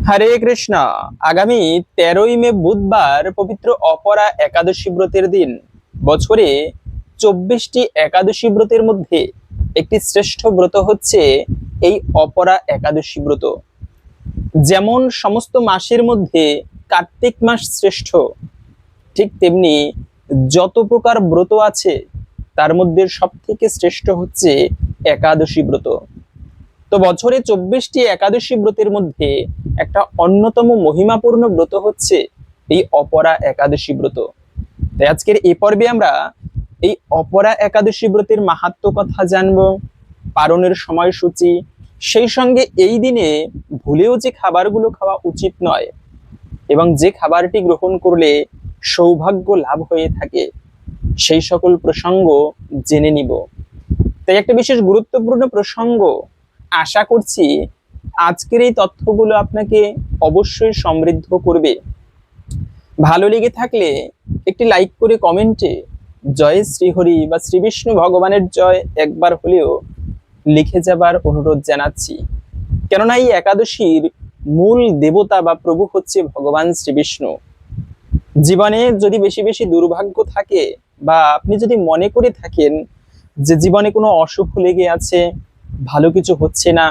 হরে কৃষ্ণ। আগামী 13ই মে বুধবার পবিত্র অপরা একাদশী ব্রতের দিন। বছরে 24টি একাদশী ব্রতের মধ্যে একটি শ্রেষ্ঠ ব্রত হচ্ছে এই অপরা একাদশী ব্রত। যেমন সমস্ত মাসের মধ্যে কার্তিক মাস শ্রেষ্ঠ, ঠিক তেমনি যত প্রকার ব্রত আছে তার মধ্যে সব থেকে শ্রেষ্ঠ হচ্ছে একাদশী ব্রত। তো বছরে 24টি একাদশী ব্রতের মধ্যে একটা অন্যতম মহিমাপূর্ণ ব্রত হচ্ছে এই অপরা একাদশী ব্রত। তাই আজকের এই পর্বে আমরা এই অপরা একাদশী ব্রতের মাহাত্ম্য কথা জানবো, পালনের সময়সূচি, সেই সঙ্গে এই দিনে ভুলেও যে খাবারগুলো খাওয়া উচিত নয় এবং যে খাবারটি গ্রহণ করলে সৌভাগ্য লাভ হয়ে থাকে সেই সকল প্রসঙ্গ জেনে নিব। তাই একটা বিশেষ গুরুত্বপূর্ণ প্রসঙ্গ, আশা করছি আজকের এই তথ্যগুলো আপনাকে অবশ্যই সমৃদ্ধ করবে। ভালো লেগে থাকলে একটি লাইক করে কমেন্টে জয় শ্রীহরি বা শ্রী বিষ্ণু ভগবানের জয় একবার হলেও লিখে যাবার অনুরোধ জানাচ্ছি। কেননা এই একাদশীর মূল দেবতা বা প্রভু হচ্ছে ভগবান শ্রী বিষ্ণু। জীবনে যদি বেশি বেশি দুর্ভাগ্য থাকে বা আপনি যদি মনে করে থাকেন যে জীবনে কোনো অশুভ লেগে আছে, ভালো কিছু হচ্ছে না,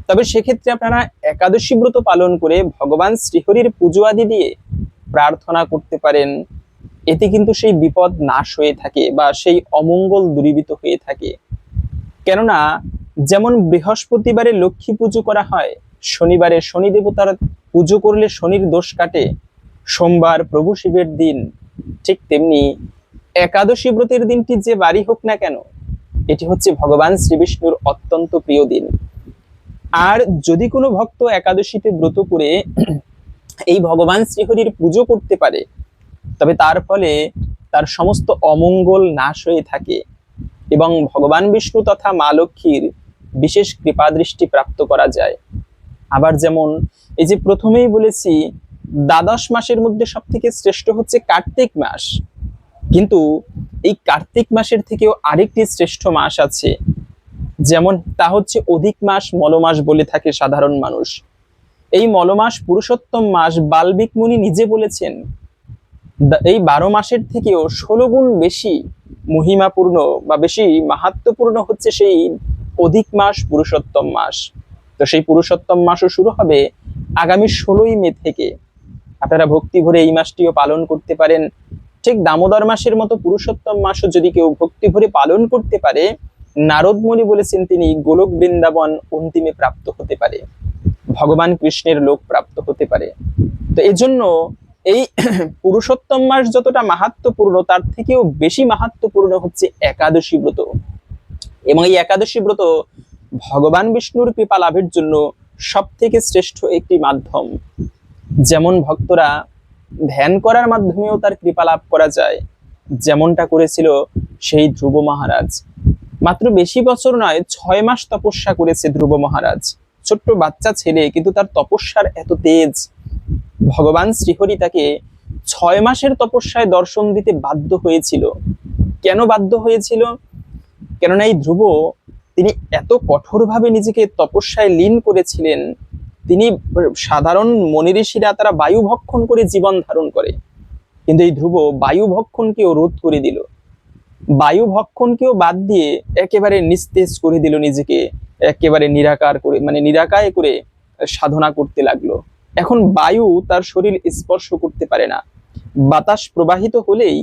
তবে সেক্ষেত্রে আপনারা একাদশী ব্রত পালন করে ভগবান শ্রীহরির পুজো আদি দিয়ে প্রার্থনা করতে পারেন। এতে কিন্তু সেই বিপদ নাশ হয়ে থাকে বা সেই অমঙ্গল দূরীভূত হয়ে থাকে। কেননা যেমন বৃহস্পতিবারে লক্ষ্মী পুজো করা হয়, শনিবারে শনি দেবতার পুজো করলে শনির দোষ কাটে, সোমবার প্রভু শিবের দিন, ঠিক তেমনি একাদশী ব্রতের দিনটি যে বাড়ি হোক না কেন, এটি হচ্ছে ভগবান শ্রী বিষ্ণুর অত্যন্ত প্রিয় দিন। আর যদি কোনো ভক্ত একাদশীতে ব্রত করে এই ভগবান শ্রীহরির পুজো করতে পারে, তবে তার ফলে তার সমস্ত অমঙ্গল নাশ হয়ে থাকে এবং ভগবান বিষ্ণু তথা মা লক্ষ্মীর বিশেষ কৃপা দৃষ্টি প্রাপ্ত করা যায়। আবার যেমন এই যে প্রথমেই বলেছি, দ্বাদশ মাসের মধ্যে সব থেকে শ্রেষ্ঠ হচ্ছে কার্তিক মাস, কিন্তু এই কার্তিক মাসের থেকেও আরেকটি শ্রেষ্ঠ মাস আছে, যেমন তা হচ্ছে অধিক মাস, মলমাস বলে থাকে সাধারণ মানুষ। এই মলমাস পুরুষোত্তম মাস। বাল্মীক মুনি নিজে বলেছেন এই 12 মাসের থেকেও 16 গুণ বেশি মহিমাপূর্ণ বা বেশি মাহাত্ম্যপূর্ণ হচ্ছে সেই অধিক মাস, পুরুষোত্তম মাস। তো সেই পুরুষোত্তম মাসও শুরু হবে আগামী 16ই মে থেকে। আপনারা ভক্তি ভরে এই মাসটিও পালন করতে পারেন। ঠিক দামোদর মাসের মতো পুরুষোত্তম মাসও যদি কেউ ভক্তি ভরে পালন করতে পারে, নারদ মুনি বলেছেন তিনি গোলক বৃন্দাবন অন্তিমে প্রাপ্ত হতে পারে, ভগবান কৃষ্ণের লোক প্রাপ্ত হতে পারে। তো এই জন্য এই পুরুষোত্তম মাস যতটা মাহাত্ম্যপূর্ণ, তার থেকেও বেশি মাহাত্ম্যপূর্ণ হচ্ছে একাদশী ব্রত। এবং এই একাদশী ব্রত ভগবান বিষ্ণুর কৃপা লাভের জন্য সব থেকে শ্রেষ্ঠ একটি মাধ্যম। যেমন ভক্তরা ধ্যান করার মাধ্যমেও তার কৃপা লাভ করা যায়, যেমনটা করেছিল সেই ধ্রুব মহারাজ। মাত্র বেশি বছর নয়, 6 মাস তপস্যা করেছে ধ্রুব মহারাজ। ছোট্ট বাচ্চা ছেলে, কিন্তু তার তপস্যার এত তেজ, ভগবান শ্রীহরি তাকে 6 মাসের তপস্যায় দর্শন দিতে বাধ্য হয়েছিল। কেন বাধ্য হয়েছিল? কেননা এই ধ্রুব, তিনি এত কঠোরভাবে নিজেকে তপস্যায় লীন করেছিলেন। তিনি সাধারণ মনি ঋষিরা তারা বায়ু ভক্ষণ করে জীবন ধারণ করে, কিন্তু এই ধ্রুব বায়ু ভক্ষণকেও রোধ করে দিল। বায়ু ভক্ষণকেও বাদ দিয়ে একেবারে নিস্তেজ করে দিল নিজেকে, একেবারে নিরাকার করে, মানে নিরাকায় করে সাধনা করতে লাগলো। এখন বায়ু তার শরীর স্পর্শ করতে পারে না। বাতাস প্রবাহিত হলেই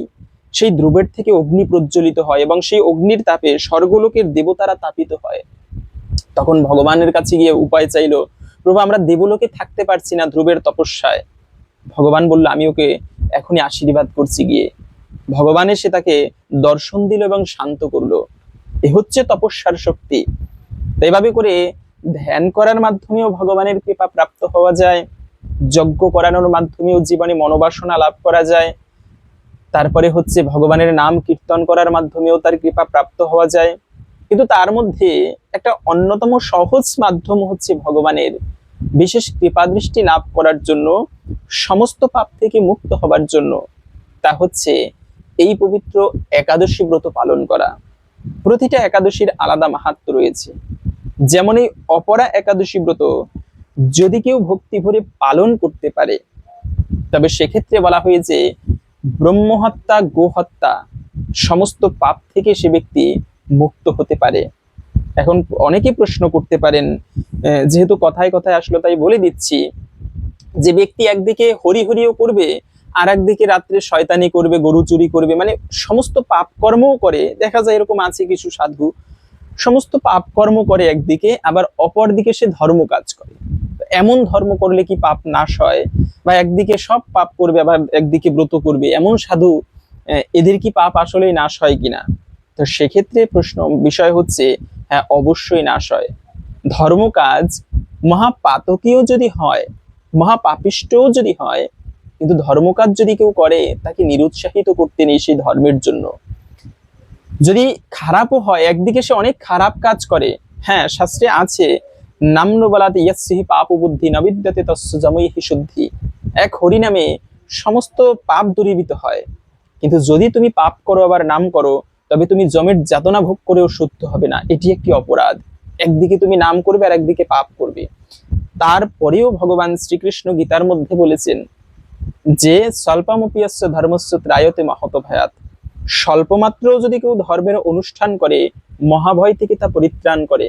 সেই ধ্রুবের থেকে অগ্নি প্রজ্বলিত হয় এবং সেই অগ্নির তাপে স্বর্গলোকের দেবতারা তাপিত হয়। তখন ভগবানের কাছে গিয়ে উপায় চাইলো, প্রভু আমরা দেবলোকে থাকতে পারছি না ধ্রুবের তপস্যায়। ভগবান বলল আমি ওকে এখনই আশীর্বাদ করছি গিয়ে। ভগবান এসে তাকে দর্শন দিল এবং শান্ত করলো। এ হচ্ছে তপস্যার শক্তি। তো এভাবে করে ধ্যান করার মাধ্যমেও ভগবানের কৃপা প্রাপ্ত হওয়া যায়, যজ্ঞ করানোর মাধ্যমেও জীবনে মনোবাসনা লাভ করা যায়, তারপরে হচ্ছে ভগবানের নাম কীর্তন করার মাধ্যমেও তার কৃপা প্রাপ্ত হওয়া যায়। কিন্তু তার মধ্যে একটা অন্যতম সহজ মাধ্যম হচ্ছে ভগবানের বিশেষ কৃপা দৃষ্টি লাভ করার জন্য, সমস্ত পাপ থেকে মুক্ত হবার জন্য, তা হচ্ছে এই পবিত্র একাদশী ব্রত পালন করা। প্রতিটা একাদশীর আলাদা মাহাত্ম্য রয়েছে। যেমন এই অপরা একাদশী ব্রত যদি কেউ ভক্তি ভরে পালন করতে পারে, তবে সেক্ষেত্রে বলা হয়েছে ব্রহ্মহত্যা, গোহত্যা সমস্ত পাপ থেকে সে ব্যক্তি মুক্ত হতে পারে। এখন অনেকে প্রশ্ন করতে পারেন, যেহেতু কথায় কথায় আসলো তাই বলে দিচ্ছি, যে ব্যক্তি একদিকে হরি হরিও করবে, আর একদিকে রাত্রে শয়তানি করবে, গরু চুরি করবে, মানে সমস্ত পাপ কর্মও করে, দেখা যায় এরকম আছে কিছু সাধু, সমস্ত পাপ কর্ম করে একদিকে, আবার অপর দিকে সে ধর্ম কাজ করে। এমন ধর্ম করলে কি পাপ নাশ হয়? বা একদিকে সব পাপ করবে আবার একদিকে ব্রত করবে, এমন সাধু, এদের কি পাপ আসলেই নাশ হয় কিনা? তো সেক্ষেত্রে বিষয় হচ্ছে, হ্যাঁ, অবশ্যই নাশ হয়। ধর্ম কাজ মহাপাতকীয় যদি হয়, মহাপাপিষ্টও যদি হয়, কিন্তু ধর্মকাজ যদি কেউ করে, তাকে নিরুৎসাহিত করতে নেই সেই ধর্মের জন্য। যদি খারাপও হয়, একদিকে সে অনেক খারাপ কাজ করে, হ্যাঁ, শাস্ত্রে আছে নাম্ন বলাতে ইয়াসিহি পাপ বুদ্ধি নবিদ্যাতে তস্য জমৈহি শুদ্ধি, এক হরি নামে সমস্ত পাপ দূরীভূত হয়। কিন্তু যদি তুমি পাপ করো আবার নাম করো, তবে তুমি জমের যাতনা ভোগ করেও শুদ্ধ হবে না, এটি একটি অপরাধ। একদিকে তুমি নাম করবে আর একদিকে পাপ করবে। তারপরেও ভগবান শ্রীকৃষ্ণ গীতার মধ্যে বলেছেন যে স্বল্পমপিয়স্য ধর্মস্য ত্রায়তে মহত ভয়াত, স্বল্পমাত্র যদি কেউ ধর্মের অনুষ্ঠান করে, মহাভয় থেকে তা পরিত্রাণ করে।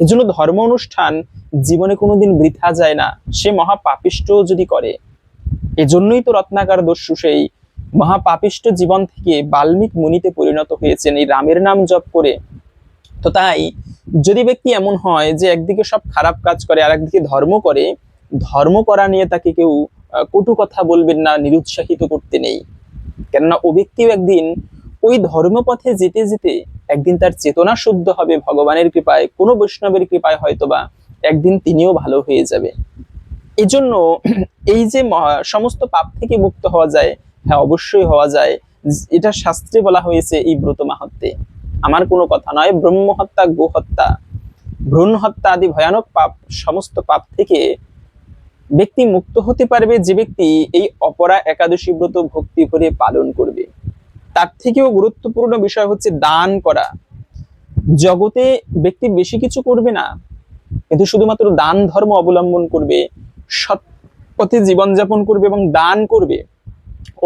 এজন্য ধর্ম অনুষ্ঠান জীবনে কোনোদিন বৃথা যায় না, সে মহাপাপিষ্ট যদি করে। এজন্যই তো রত্নাকর দস্যু সেই মহাপাপিষ্ট জীবন থেকে বাল্মীক মুনিতে পরিণত হয়েছেন এই রামের নাম জপ করে। তো তাই যদি ব্যক্তি এমন হয় যে একদিকে সব খারাপ কাজ করে আর একদিকে ধর্ম করে, ধর্ম করা নিয়ে তাকে কেউ কটু কথা বলবেন না, নিরুৎসাহিত করতে নেই। কেননা ও ব্যক্তিও একদিন ওই ধর্মপথে যেতে যেতে একদিন তার চেতনা শুদ্ধ হবে ভগবানের কৃপায়, কোনো বৈষ্ণবের কৃপায় হয়তোবা একদিন তিনিও ভালো হয়ে যাবে। এজন্য এই যে সমস্ত পাপ থেকে মুক্ত হওয়া যায়, হ্যাঁ অবশ্যই হওয়া যায়। এটা শাস্ত্রে বলা হয়েছে এই ব্রত মাহাত্ম্যে, আমার কোনো কথা নয়। ব্রহ্ম হত্যা, গো হত্যা, ভ্রূণ হত্যা আদি ভয়ানক পাপ, সমস্ত পাপ থেকে ব্যক্তি মুক্ত হতে পারবে যে ব্যক্তি এই অপরা একাদশী ব্রত ভক্তি ভরে পালন করবে। তার থেকেও গুরুত্বপূর্ণ বিষয় হচ্ছে দান করা। জগতে ব্যক্তি বেশি কিছু করবে না, কিন্তু শুধুমাত্র দান ধর্ম অবলম্বন করবে, সৎ পথে জীবনযাপন করবে এবং দান করবে,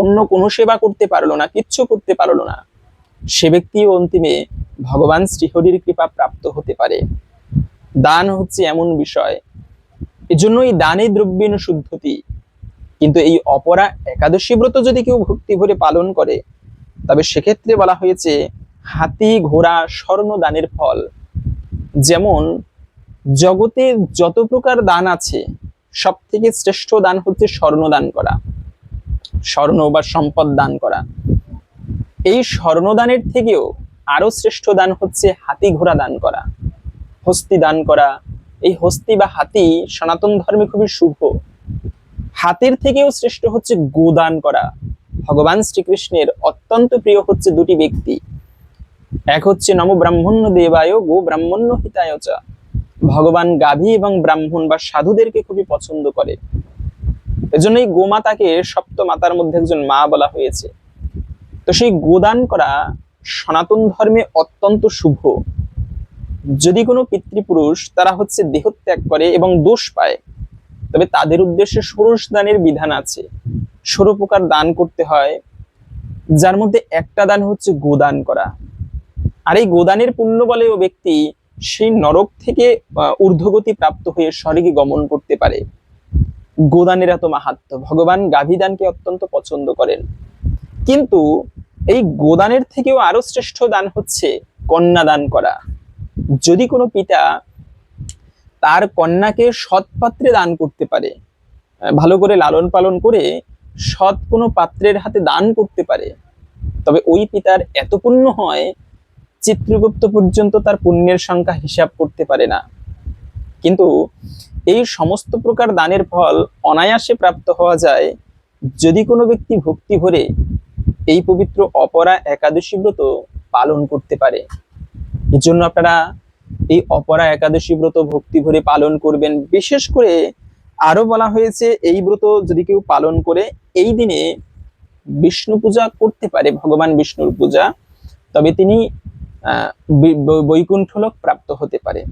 অন্য কোনো সেবা করতে পারলো না, কিচ্ছু করতে পারলো না, সে ব্যক্তি অন্তিমে ভগবান শ্রীহরির কৃপা প্রাপ্ত হতে পারে। দান হচ্ছে এমন বিষয়, এজন্যই দানে দ্রব্যেন শুদ্ধতি। কিন্তু এই অপরা একাদশী ব্রত যদি কেউ ভক্তি ভরে পালন করে, তবে সেক্ষেত্রে বলা হয়েছে হাতি, ঘোড়া, স্বর্ণ দানের ফল। যেমন জগতে যত প্রকার দান আছে, সব থেকে শ্রেষ্ঠ দান হচ্ছে স্বর্ণ দান করা, স্বর্ণ বা সম্পদ দান করা। এই স্বর্ণদানের থেকেও আরো শ্রেষ্ঠ দান হচ্ছে হাতি, ঘোড়া দান করা, হস্তি দান করা। এই হস্তি বা হাতি সনাতন ধর্মে খুবই শুভ। হাতের থেকেও শ্রেষ্ঠ হচ্ছে গোদান করা। ভগবান শ্রীকৃষ্ণের অত্যন্ত প্রিয় হচ্ছে দুটি ব্যক্তি, এক হচ্ছে নম ব্রাহ্মণ্য দেবায় গো ব্রাহ্মণ্য হিতায় চ। ভগবান গাভী এবং ব্রাহ্মণ বা সাধুদেরকে খুবই পছন্দ করে, এজন্যই গোমাতাকে সপ্ত মাতার মধ্যে একজন মা বলা হয়েছে। তো সেই গোদান করা সনাতন ধর্মে অত্যন্ত শুভ। যদি কোনো পিতৃপুরুষ তারা হচ্ছে দেহত্যাগ করে এবং দোষ পায়, তবে তাদের উদ্দেশ্যে ষোড়শ দানের বিধান আছে। 16 প্রকার দান করতে হয়, যার মধ্যে একটা দান হচ্ছে গোদান করা। আর এই গোদানের পুণ্য বলে ও ব্যক্তি সেই নরক থেকে ঊর্ধ্বগতি প্রাপ্ত হয়ে স্বর্গে গমন করতে পারে। গোদানের এত মাহাত্ম্য, ভগবান গাভীদানকে অত্যন্ত পছন্দ করেন। কিন্তু এই গোদানের থেকেও আরো শ্রেষ্ঠ দান হচ্ছে কন্যা দান করা। যদি কোনো পিতা তার কন্যাকে সৎ পাত্রে দান করতে পারে, ভালো করে লালন পালন করে সৎ কোনো পাত্রের হাতে দান করতে পারে, তবে ওই পিতার এত পুণ্য হয়, চিত্রগুপ্ত পর্যন্ত তার পুণ্যের সংখ্যা হিসাব করতে পারে না। কিন্তু এই সমস্ত প্রকার দানের ফল অনায়াসে প্রাপ্ত হওয়া যায় যদি কোনো ব্যক্তি ভক্তি ভরে এই পবিত্র অপরা একাদশী ব্রত পালন করতে পারে। এর জন্য আপনারা এই অপরা একাদশী ব্রত ভক্তি ভরে পালন করবেন। বিশেষ করে আরো বলা হয়েছে এই ব্রত যদি কেউ পালন করে, এই দিনে বিষ্ণু পূজা করতে পারে, ভগবান বিষ্ণুর পূজা, তবে তিনি বৈকুণ্ঠ লোক প্রাপ্ত হতে পারে।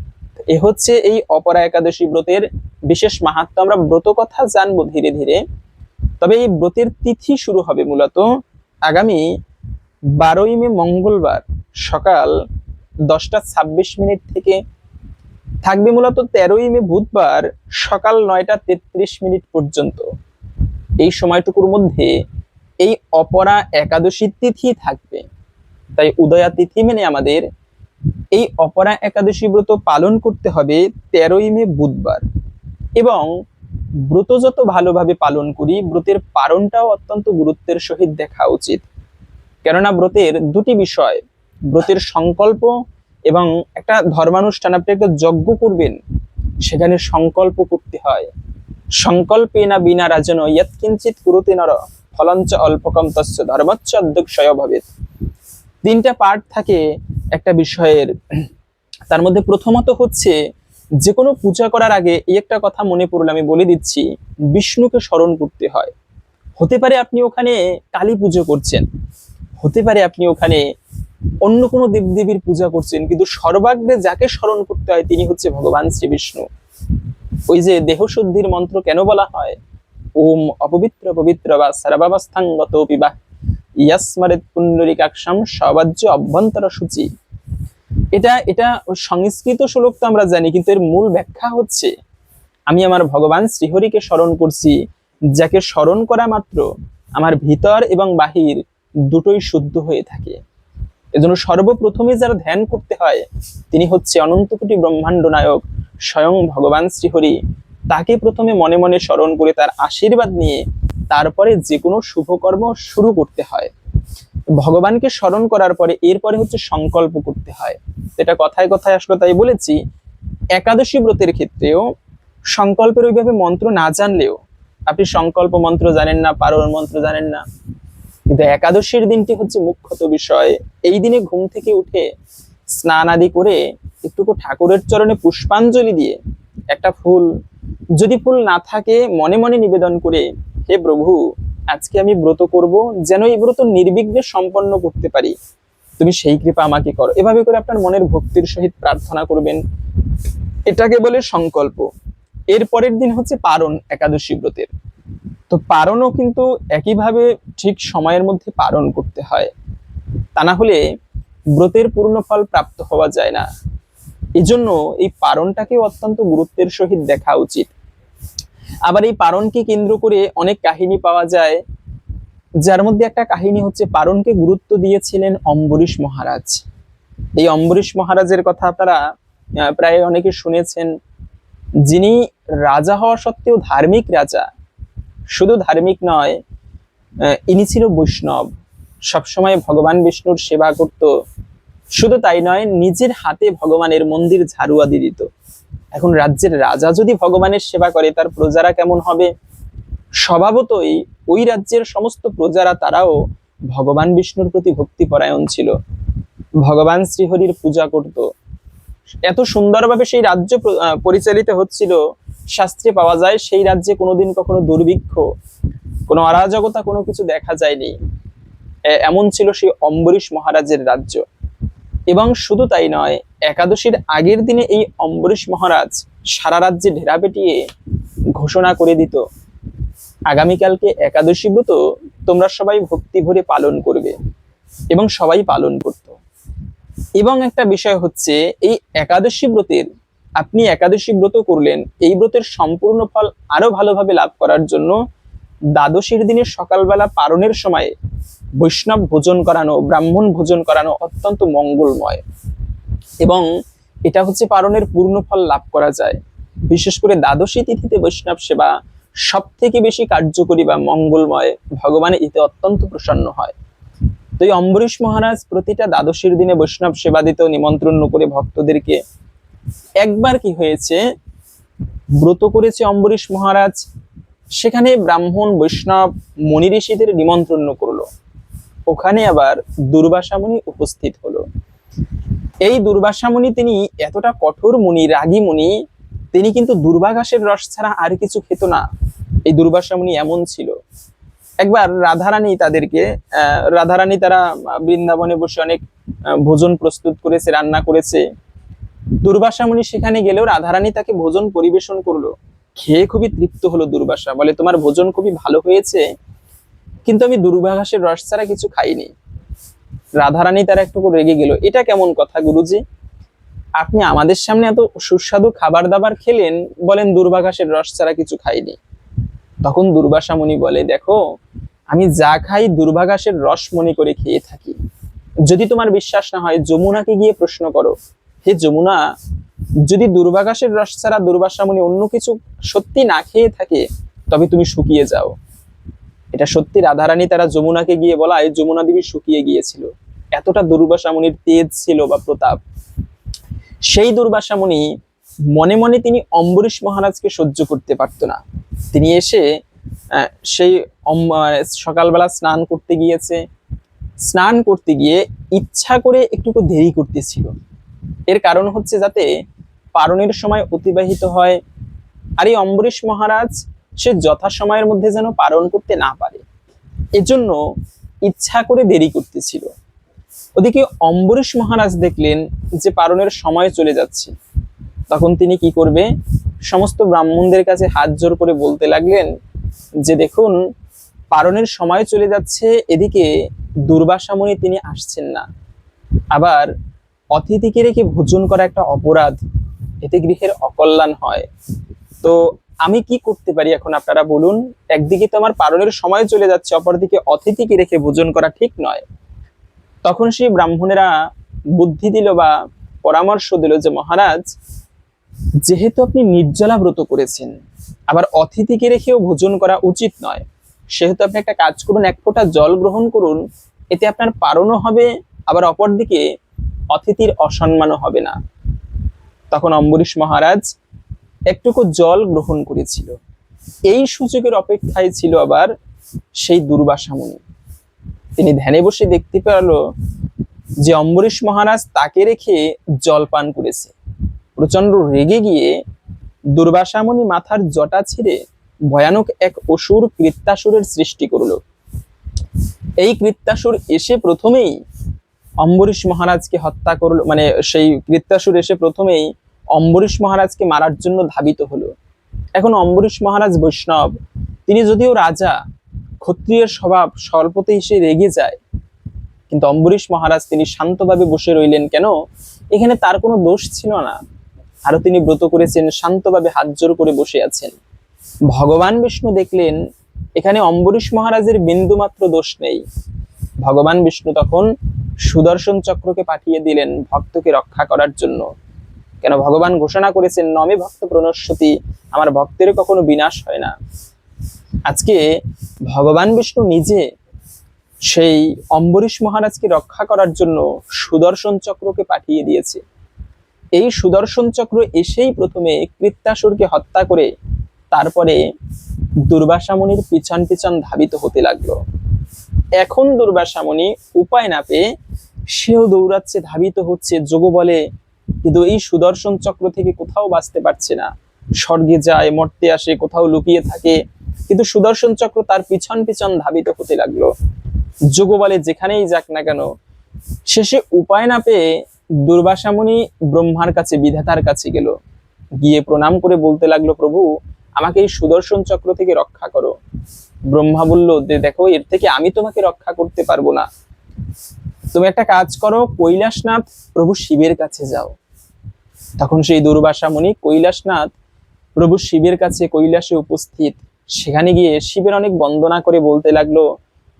এ হচ্ছে এই অপরা একাদশী ব্রতের বিশেষ মাহাত্ম্য। আমরা ব্রত কথা জানবো ধীরে ধীরে। তবে এই ব্রতের তিথি শুরু হবে মূলত আগামী 12ই মে মঙ্গলবার সকাল 10:26 থেকে, থাকবে মূলত 13ই মে বুধবার সকাল 9:33 পর্যন্ত। এই সময়টুকুর মধ্যে এই অপরা একাদশী তিথি থাকবে। তাই উদয়া তিথি মেনে আমাদের এই অপরা একাদশী ব্রত পালন করতে হবে 13ই মে বুধবার। এবং ব্রত যত ভালোভাবে পালন করি, ব্রতের পালনটাও অত্যন্ত গুরুত্বের সহিত দেখা উচিত। কেননা ব্রতের দুটি বিষয়, ব্রতের সংকল্প এবং একটা ধর্মানুষ্ঠান। আপনি একটা যজ্ঞ করবেন, সেখানে সংকল্প করতে হয়। সংকল্পে না বিনা রাজন ইয়ৎকিঞ্চিৎ কুরুতে নর ফলঞ্চ অল্পকম তস্য ধর্মচ্চ অধ্যক্ষয় ভবেৎ। তিনটা পার্ট থাকে একটা বিষয়ের। তার মধ্যে প্রথমত হচ্ছে যে কোনো পূজা করার আগে এই একটা কথা মনে পড়লো, আমি বলে দিচ্ছি, বিষ্ণুকে স্মরণ করতে হয়। হতে পারে আপনি ওখানে কালী পুজো করছেন, হতে পারে আপনি ওখানে অন্য কোনো দেবদেবীর পূজা করছেন, কিন্তু সর্বাগ্রে যাকে স্মরণ করতে হয় তিনি হচ্ছে ভগবান শ্রী বিষ্ণু। ওই যে দেহ শুদ্ধির মন্ত্র কেন বলা হয়, ওম অপবিত্র পবিত্র বা সর্বাবস্থাঙ্গত পিবা ইয়াস্মারেত পুণ্ডরিকাক্ষম সবাজ্য অভ্যন্তর সূচি। এটা এটা সংস্কৃত শ্লোক তো আমরা জানি, কিন্তু এর মূল ব্যাখ্যা হচ্ছে আমি আমার ভগবান শ্রীহরিকে স্মরণ করছি, যাকে স্মরণ করা মাত্র আমার ভিতর এবং বাহির দুটোই শুদ্ধ হয়ে থাকে। এজন্য সর্বপ্রথমে যারা ধ্যান করতে হয় তিনি হচ্ছে অনন্ত কোটি ব্রহ্মাণ্ড নায়ক স্বয়ং ভগবান শ্রীহরি। তাকে প্রথমে মনে মনে স্মরণ করে তার আশীর্বাদ নিয়ে তারপরে যে কোনো শুভকর্ম শুরু করতে হয়। ভগবানকে স্মরণ করার পরে এরপরে হচ্ছে সংকল্প করতে হয়। এটা কথায় কথায় আসলে তাই বলেছি, একাদশী ব্রতের ক্ষেত্রেও সংকল্পের ওইভাবে মন্ত্র না জানলেও, আপনি সংকল্প মন্ত্র জানেন না, পারণ মন্ত্র জানেন না, কিন্তু একাদশীর দিনটি হচ্ছে মুখ্যত বিষয়। এই দিনে ঘুম থেকে উঠে স্নান আদি করে একটুকু ঠাকুরের চরণে পুষ্পাঞ্জলি দিয়ে একটা ফুল, যদি ফুল না থাকে মনে মনে নিবেদন করে, হে প্রভু আজকে আমি ব্রত করব, যেন এই ব্রত নির্বিঘ্নে সম্পন্ন করতে পারি, তুমি সেই কৃপা আমাকে করো। এভাবে করে আপনার মনের ভক্তির সহিত প্রার্থনা করবেন, এটাকে বলে সংকল্প। এর পরের দিন হচ্ছে পারণ একাদশী ব্রতের। তো পারণও কিন্তু একইভাবে ঠিক সময়ের মধ্যে পালন করতে হয়, তা না হলে ব্রতের পূর্ণ ফল প্রাপ্ত হওয়া যায় না। এজন্য এই পারণটাকে অত্যন্ত গুরুত্বের সহিত দেখা উচিত। আবার এই পারণকে কেন্দ্র করে অনেক কাহিনী পাওয়া যায়, যার মধ্যে একটা কাহিনী হচ্ছে পারণকে গুরুত্ব দিয়েছিলেন অম্বরীশ মহারাজ। এই অম্বরীশ মহারাজের কথা আপনারা প্রায় অনেকে শুনেছেন, যিনি রাজা হওয়া সত্ত্বেও ধার্মিক রাজা। শুধু ধার্মিক নয়, ইনি ছিল বৈষ্ণব, সবসময় ভগবান বিষ্ণুর সেবা করত। শুধু তাই নয়, নিজের হাতে ভগবানের মন্দির ঝাড়ুয়া দিয়ে দিত। এখন রাজ্যের রাজা যদি ভগবানের সেবা করে, তার প্রজারা কেমন হবে? স্বভাবতই ওই রাজ্যের সমস্ত প্রজারা তারাও ভগবান বিষ্ণুর প্রতি ভক্তিপরায়ণ ছিল, ভগবান শ্রীহরির পূজা করত। এত সুন্দরভাবে সেই রাজ্য পরিচালিত হচ্ছিল। শাস্ত্রে পাওয়া যায় সেই রাজ্যে কোনোদিন কখনো দুর্ভিক্ষ, কোনো অরাজকতা, কোনো কিছু দেখা যায়নি। এমন ছিল সেই অম্বরীশ মহারাজের রাজ্য। এবং শুধু তাই নয়, একাদশীর আগের দিনে এই অম্বরীশ মহারাজ সারা রাজ্যে ঢেরা পেটিয়ে ঘোষণা করে দিত, আগামীকালকে একাদশী ব্রত তোমরা সবাই ভক্তি ভরে পালন করবে। এবং সবাই পালন করত। এবং একটা বিষয় হচ্ছে, এই একাদশী ব্রতের, আপনি একাদশী ব্রত করলেন, এই ব্রতের সম্পূর্ণ ফল আরো ভালোভাবে লাভ করার জন্য দ্বাদশীর দিনে সকালবেলা পারণের সময় বৈষ্ণব ভোজন করানো, ব্রাহ্মণ ভোজন করানো অত্যন্ত মঙ্গলময়। এবং এটা হচ্ছে পারণের পূর্ণ ফল লাভ করা যায়। বিশেষ করে দ্বাদশী তিথিতে বৈষ্ণব সেবা সব থেকে বেশি কার্যকরী বা মঙ্গলময়, ভগবান এতে অত্যন্ত প্রসন্ন হয়। তো এই অম্বরীশ মহারাজ প্রতিটা দ্বাদশীর দিনে বৈষ্ণব সেবা দিত, নিমন্ত্রণ করে ভক্তদেরকে। একবার কি হয়েছে, ব্রত করেছে অম্বরীশ মহারাজ, সেখানে ব্রাহ্মণ বৈষ্ণব মুনি ঋষিদের নিমন্ত্রণ করলো। ওখানে আবার দুর্বাসা মুনি উপস্থিত হলো। এই দুর্বাসা মুনি তিনি এতটা কঠোর মুনি, রাগী মুনি, তিনি কিন্তু দুর্বা ঘাসের রস ছাড়া আর কিছু খেত না। এই দুর্বাসা মুনি এমন ছিল। একবার রাধারানী তাদেরকে, রাধারানী তারা বৃন্দাবনে বসে অনেক ভোজন প্রস্তুত করেছে, রান্না করেছে। দুর্বাসা মুনি সেখানে গেলেও রাধারানী তাকে ভোজন পরিবেশন করলো। খেয়ে খুবই তৃপ্ত হলো দুর্বাসা, বলে তোমার ভোজন খুবই ভালো হয়েছে, কিন্তু আমি দুর্বাঘাসের রস ছাড়া কিছু খাইনি। রাধারানী তারা একটু রেগে গেল, এটা কেমন কথা গুরুজি, আপনি আমাদের সামনে এত সুস্বাদু খাবার দাবার খেলেন, বলেন দুর্বাঘাসের রস ছাড়া কিছু খাইনি। তখন দুর্বাসা মুনি বলে, দেখো আমি যা খাই দুর্বাঘাসের রস মনে করে খেয়ে থাকি। যদি তোমার বিশ্বাস না হয় যমুনাকে গিয়ে প্রশ্ন করো, হে যমুনা, যদি দুর্বাঘাসের রস ছাড়া দুর্বাসা মুনি অন্য কিছু সত্যি না খেয়ে থাকে, তবে তুমি শুকিয়ে যাও। এটা সত্যি রাধারানী তারা যমুনাকে গিয়ে বলায় যমুনা দেবী শুকিয়ে গিয়েছিল, এতটা দুর্বাসা মুনির তেজ ছিল বা প্রতাপ। সেই দুর্বাসা মুনি মনে মনে তিনি অম্বরীশ মহারাজকে সহ্য করতে পারত না। তিনি এসে সেই সকালবেলা স্নান করতে গিয়েছে, স্নান করতে গিয়ে ইচ্ছা করে একটু দেরি করতেছিল। এর কারণ হচ্ছে যাতে পারণের সময় অতিবাহিত হয়, আর এই অম্বরীশ মহারাজ সে যথাসময়ের মধ্যে যেন পারণ করতে না পারে, এজন্য ইচ্ছা করে দেরি করতেছিল। ওদিকে অম্বরীশ মহারাজ দেখলেন যে পারণের সময় চলে যাচ্ছে, তখন তিনি কি করবে, সমস্ত ব্রাহ্মণদের কাছে হাত জোর করে বলতে লাগলেন যে দেখুন পারণের সময় চলে যাচ্ছে, এদিকে দুর্বাসা মুনি তিনি আসছেন না, আবার অতিথিকে রেখে ভোজন করা একটা অপরাধ, এতে গৃহের অকল্যাণ হয়। তো আমি কি করতে পারি এখন আপনারা বলুন, একদিকে তো আমার পারণের সময় চলে যাচ্ছে, অপরদিকে অতিথিকে রেখে ভোজন করা ঠিক নয়। তখন সেই ব্রাহ্মণেরা বুদ্ধি দিল বা পরামর্শ দিল যে মহারাজ, যেহেতু আপনি নির্জলা ব্রত করেছেন, আবার অতিথিকে রেখেও ভোজন করা উচিত নয়, সেহেতু আপনি একটা কাজ করুন, এক ফোঁটা জল গ্রহণ করুন, এতে আপনার পারণও হবে, আবার অপরদিকে অতিথির অসম্মানও হবে না। তখন অম্বরীশ মহারাজ একটুকু জল গ্রহণ করেছিল। এই সুযোগের অপেক্ষায় ছিল আবার সেই দুর্বাসা মুনি। তিনি ধ্যানে বসে দেখতে পেল যে অম্বরীশ মহারাজ তাকে রেখে জল পান করেছে। প্রচন্ড রেগে গিয়ে দুর্বাসা মুনি মাথার জটা ছিঁড়ে ভয়ানক এক অসুর কৃত্তাসুরের সৃষ্টি করল। এই কৃত্তাসুর এসে প্রথমেই অম্বরীশ মহারাজকে হত্যা করলো, মানে সেই কৃত্তাসুর এসে প্রথমেই অম্বরীশ মহারাজকে মারার জন্য ধাবিত হলো। এখন অম্বরীশ মহারাজ বৈষ্ণব, তিনি যদিও রাজা, ক্ষত্রিয়ের স্বভাব, স্বল্পতেই সে রেগে যায়, কিন্তু অম্বরীশ মহারাজ তিনি শান্তভাবে বসে রইলেন। কেন? এখানে তার কোনো দোষ ছিল না, আরো তিনি ব্রত করেছেন, শান্তভাবে হাত জোর করে বসে আছেন। ভগবান বিষ্ণু দেখলেন এখানে অম্বরীশ মহারাজের বিন্দুমাত্র দোষ নেই। ভগবান বিষ্ণু তখন সুদর্শন চক্রকে পাঠিয়ে দিলেন ভক্তকে রক্ষা করার জন্য। কেন? ভগবান ঘোষণা করেছেন নমে ভক্ত প্রণশ্যতি, আমার ভক্তের কখনো বিনাশ হয় না। আজকে ভগবান বিষ্ণু নিজে সেই অম্বরীশ মহারাজকে রক্ষা করার জন্য সুদর্শন চক্রকে পাঠিয়ে দিয়েছে। এই সুদর্শন চক্র এসেই প্রথমে কৃত্তাসুরকে হত্যা করে তারপরে দুর্বাসা মুনির পিছন পিছন ধাবিত হতে লাগলো। এখন দুর্বাসা মুনি উপায় না পেয়ে সেও দৌড়াচ্ছে, ধাবিত হচ্ছে যোগ বলে, কিন্তু এই সুদর্শন চক্র থেকে কোথাও বাঁচতে পারছে না। স্বর্গে যায়, মর্তে আসে, কোথাও লুকিয়ে থাকে, কিন্তু সুদর্শন চক্র তার পিছন পিছন ধাবিত হতে লাগলো। যোগ বলে যেখানেই যাক না কেন, শেষে উপায় না পেয়ে দুর্বাসা মুনি ব্রহ্মার কাছে, বিধাতার কাছে গেল। গিয়ে প্রণাম করে বলতে লাগলো, প্রভু আমাকে এই সুদর্শন চক্র থেকে রক্ষা করো। ব্রহ্মা বলল যে দেখো, এর থেকে আমি তোমাকে রক্ষা করতে পারবো না, তুমি একটা কাজ করো, কৈলাসনাথ প্রভু শিবের কাছে যাও। তখন সেই দুর্বাসা মুনি কৈলাসনাথ প্রভু শিবের কাছে কৈলাসে উপস্থিত, সেখানে গিয়ে শিবের অনেক বন্দনা করে বলতে লাগলো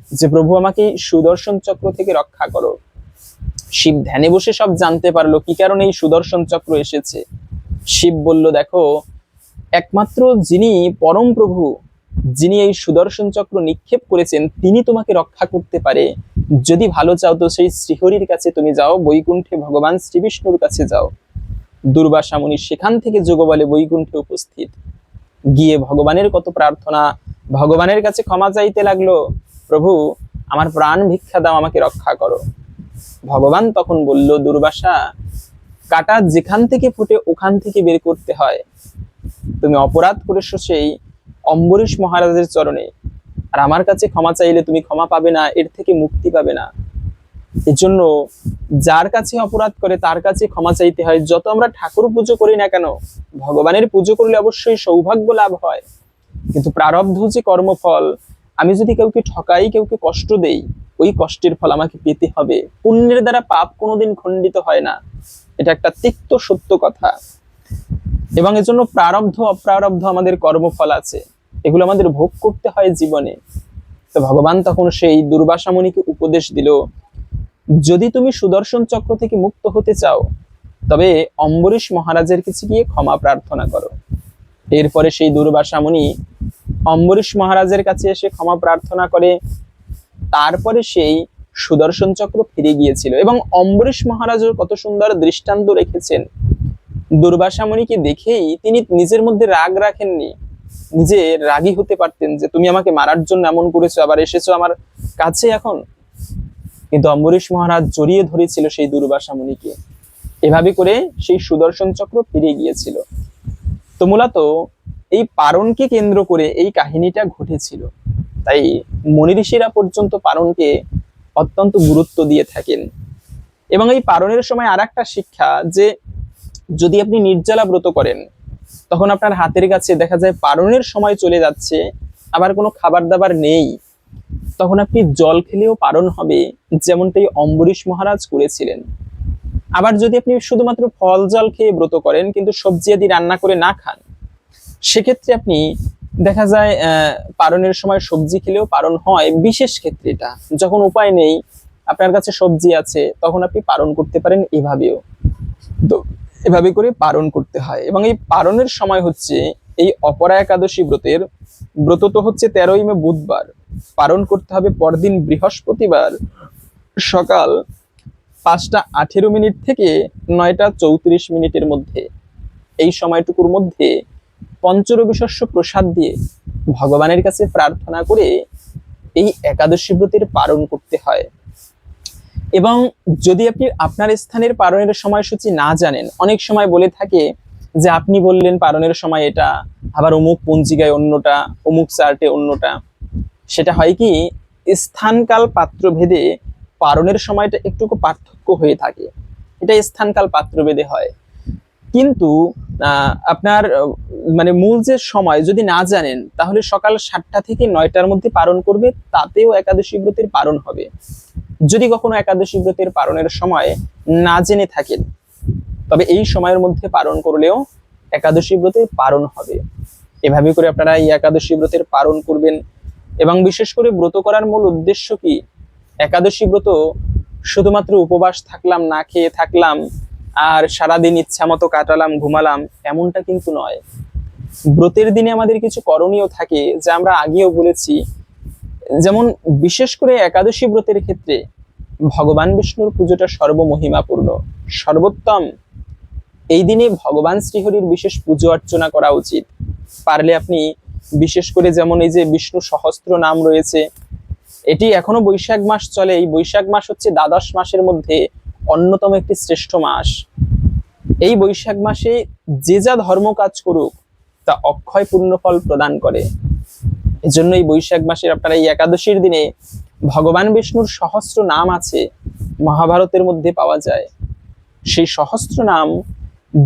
যে প্রভু আমাকে সুদর্শন চক্র থেকে রক্ষা করো। শিব ধ্যানে বসে সব জানতে পারলো কি কারণে এই সুদর্শন চক্র এসেছে। শিব বলল, দেখো একমাত্র যিনি পরম প্রভু, যিনি এই সুদর্শন চক্র নিক্ষেপ করেছেন, তিনি তোমাকে রক্ষা করতে পারে। যদি ভালো চাও তো সেই শ্রীহরির কাছে তুমি যাও, বৈকুণ্ঠে ভগবান শ্রী বিষ্ণুর কাছে যাও। দুর্বাসা মুনি সেখান থেকে যোগবলে বৈকুণ্ঠে উপস্থিত, গিয়ে ভগবানের কত প্রার্থনা, ভগবানের কাছে ক্ষমা চাইতে লাগলো, প্রভু আমার প্রাণ ভিক্ষা দাও, আমাকে রক্ষা করো। ভগবান তখন বলল, দুর্বাসা কাটা যেখান থেকে ফুটে ওখান থেকে বের করতে হয়। তুমি অপরাধ করেছো সেই অম্বরীশ মহারাজের চরণে, আর আমার কাছে ক্ষমা চাইলে তুমি ক্ষমা পাবে না, এর থেকে মুক্তি পাবে না। এর জন্য যার কাছে অপরাধ করে তার কাছে ক্ষমা চাইতে হয়। যত আমরা ঠাকুর পুজো করি না কেন, ভগবানের পুজো করলে অবশ্যই সৌভাগ্য লাভ হয়, কিন্তু প্রারব্ধ যে কর্মফল, আমি যদি কাউকে ঠকাই, কাউকে কষ্ট দেই, ওই কষ্টের ফল আমাকে পেতে হবে। পুণ্যের দ্বারা পাপ কোনোদিন খণ্ডিত হয় না, এটা একটা তিক্ত সত্য কথা। এবং এর জন্য প্রারব্ধ অপ্রারব্ধ আমাদের কর্মফল আছে, এগুলো আমাদের ভোগ করতে হয় জীবনে। তো ভগবান তখন সেই দুর্বাসা মুনিকে উপদেশ দিল, যদি তুমি সুদর্শন চক্র থেকে মুক্ত হতে চাও, তবে অম্বরীশ মহারাজের কাছে গিয়ে ক্ষমা প্রার্থনা করো। এরপরে সেই দুর্বাসা মুনি অম্বরীশ মহারাজের কাছে এসে ক্ষমা প্রার্থনা করে, তারপরে সেই সুদর্শন চক্র ফিরে গিয়েছিল। এবং অম্বরীশ মহারাজও কত সুন্দর দৃষ্টান্ত রেখেছেন। দুর্বাসা মুনিকে দেখেই তিনি নিজের মধ্যে রাগ রাখেননি, নিজে রাগী হতে পারতেন যে তুমি আমাকে মারার জন্য এমন করেছো, আবার এসেছো আমার কাছে এখন। কিন্তু অম্বরীশ মহারাজ জড়িয়ে ধরেছিল সেই দুর্বাসা মুনিকে, এভাবে করে সেই সুদর্শন চক্র ফিরে গিয়েছিল। তো মূলত এই পারণকে কেন্দ্র করে এই কাহিনীটা ঘটেছিল। তাই মুনি ঋষিরা পর্যন্ত পারণকে অত্যন্ত গুরুত্ব দিয়ে থাকেন। এবং এই পারণের সময় আর একটা শিক্ষা, যে যদি আপনি নির্জলা ব্রত করেন, তখন আপনার হাতের কাছে দেখা যায় পারণের সময় চলে যাচ্ছে, আবার কোনো খাবার দাবার নেই, তখন আপনি জল খেলেও পারণ হবে, যেমনটাই অম্বরীশ মহারাজ করেছিলেন। আবার যদি আপনি শুধুমাত্র ফল জল খেয়ে ব্রত করেন, কিন্তু সবজি আদি রান্না করে না খান, সেক্ষেত্রে আপনি দেখা যায় পারণের সময় সবজি খেলেও পারণ হয়। বিশেষ ক্ষেত্রে এটা যখন উপায় নেই, আপনার কাছে সবজি আছে, তখন আপনি পারণ করতে পারেন এভাবেও। তো এভাবে করে পারণ করতে হয়। এবং এই পারণের সময় হচ্ছে এই অপরা একাদশী ব্রতের ব্রত তো হচ্ছে 13ই মে বুধবার, পারণ করতে হবে পরদিন বৃহস্পতিবার সকাল 5টা 18 মিনিট থেকে 9টা 34 মিনিটের মধ্যে। এই সময়টুকুর মধ্যে পঞ্চরবি শস্য প্রসাদ দিয়ে ভগবানের কাছে প্রার্থনা করে এই একাদশী ব্রতের পালন করতে হয়। এবং যদি আপনি আপনার স্থানের পালনের সময়সূচি না জানেন, অনেক সময় বলে থাকে যে আপনি বললেন পালনের সময় এটা, আবার অমুক পঞ্জিকায় অন্যটা, অমুক চার্টে অন্যটা। সেটা হয় কি, স্থানকাল পাত্র ভেদে পালনের সময়টা একটু পার্থক্য হয়ে থাকে, এটা স্থানকাল পাত্র ভেদে হয়। কিন্তু আপনার মানে মূল যে সময় যদি না জানেন, তাহলে সকাল 7টা থেকে 9টার মধ্যে পালন করবে, তাতেও একাদশী ব্রতের পালন হবে। যদি কখনো একাদশী ব্রতের পালনের সময় না জেনে থাকেন, তবে এই সময়ের মধ্যে পালন করলেও একাদশী ব্রতের পালন হবে। এভাবে করে আপনারা এই একাদশী ব্রতের পালন করবেন। এবং বিশেষ করে ব্রত করার মূল উদ্দেশ্য কি, একাদশী ব্রত শুধুমাত্র উপবাস থাকলাম, না খেয়ে থাকলাম, আর সারাদিন ইচ্ছা মতো কাটালাম, ঘুমালাম, এমনটা কিন্তু নয়। ব্রতের দিনে আমাদের কিছু করণীয় থাকে, যা আমরা আগেও বলেছি। যেমন বিশেষ করে একাদশী ব্রতের ক্ষেত্রে ভগবান বিষ্ণুর পুজোটা সর্বমহিমাপূর্ণ, সর্বোত্তম। এই দিনে ভগবান শ্রীহরির বিশেষ পুজো অর্চনা করা উচিত। পারলে আপনি বিশেষ করে, যেমন এই যে বিষ্ণু সহস্র নাম রয়েছে, এটি এখনো বৈশাখ মাস চলে। এই বৈশাখ মাস হচ্ছে দ্বাদশ মাসের মধ্যে অন্যতম একটি শ্রেষ্ঠ মাস। এই বৈশাখ মাসে যে যা ধর্ম কাজ করুক, তা অক্ষয় পূর্ণফল প্রদান করে। এজন্য এই বৈশাখ মাসের আপনারা এই একাদশীর দিনে ভগবান বিষ্ণুর সহস্র নাম আছে, মহাভারতের মধ্যে পাওয়া যায়। সেই সহস্র নাম